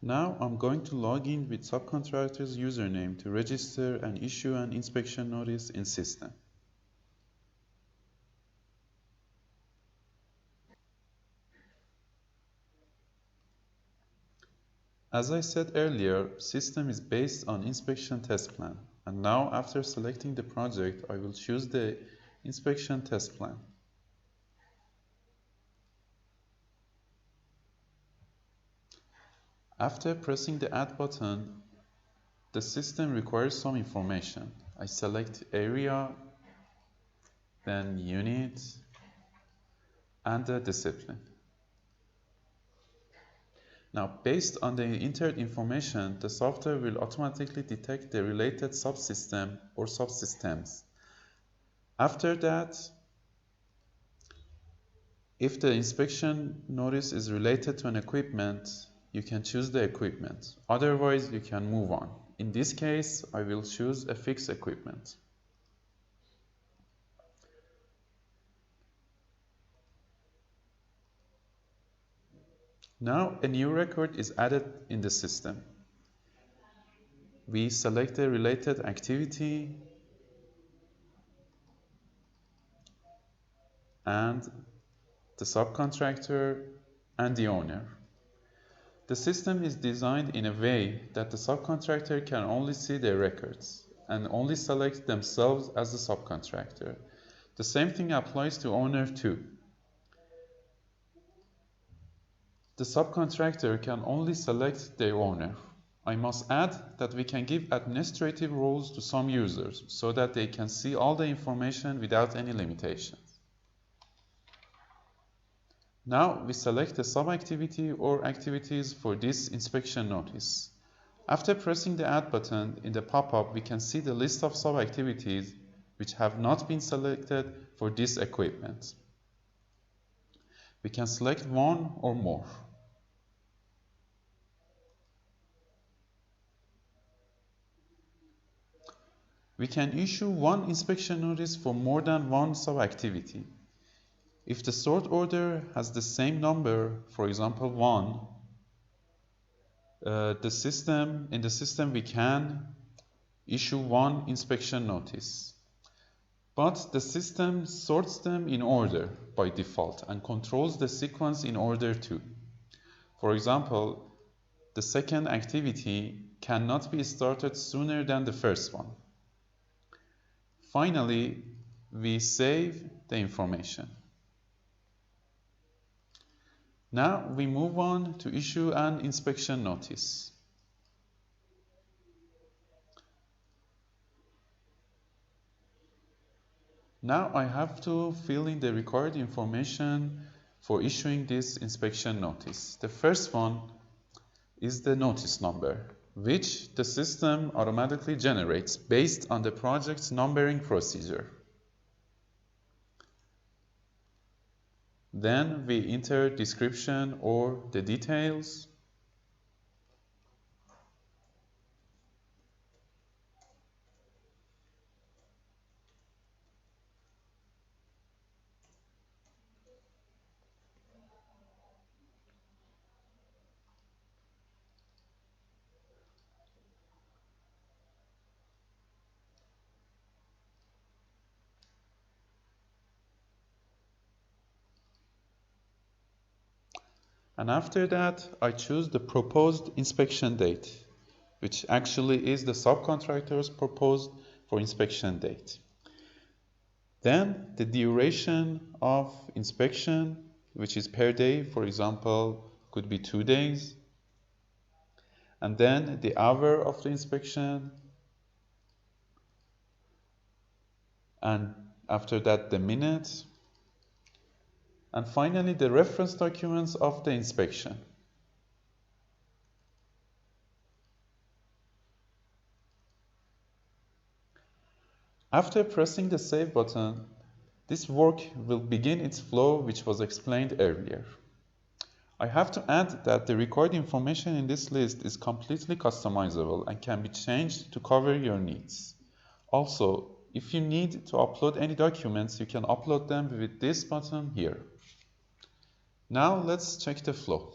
Now I'm going to log in with subcontractor's username to register and issue an inspection notice in system. As I said earlier, system is based on inspection test plan. And now after selecting the project, I will choose the inspection test plan. After pressing the add button, the system requires some information. I select area, then unit, and the discipline. Now, based on the entered information, the software will automatically detect the related subsystem or subsystems. After that, if the inspection notice is related to an equipment, you can choose the equipment. Otherwise, you can move on. In this case, I will choose a fixed equipment. Now, a new record is added in the system. We select the related activity and the subcontractor and the owner. The system is designed in a way that the subcontractor can only see their records and only select themselves as the subcontractor. The same thing applies to owner too. The subcontractor can only select their owner. I must add that we can give administrative roles to some users so that they can see all the information without any limitations. Now we select the sub-activity or activities for this inspection notice. After pressing the add button in the pop-up, we can see the list of sub-activities which have not been selected for this equipment. We can select one or more. We can issue one inspection notice for more than one sub-activity. If the sort order has the same number, for example 1, in the system we can issue one inspection notice. But the system sorts them in order by default and controls the sequence in order too. For example, the second activity cannot be started sooner than the first one. Finally, we save the information. Now we move on to issue an inspection notice. Now I have to fill in the required information for issuing this inspection notice. The first one is the notice number, which the system automatically generates based on the project's numbering procedure. Then we enter description or the details. And after that, I choose the proposed inspection date, which actually is the subcontractor's proposed for inspection date. Then the duration of inspection, which is per day, for example, could be 2 days. And then the hour of the inspection. And after that, the minutes. And finally, the reference documents of the inspection. After pressing the Save button, this work will begin its flow, which was explained earlier. I have to add that the required information in this list is completely customizable and can be changed to cover your needs. Also, if you need to upload any documents, you can upload them with this button here. Now let's check the flow.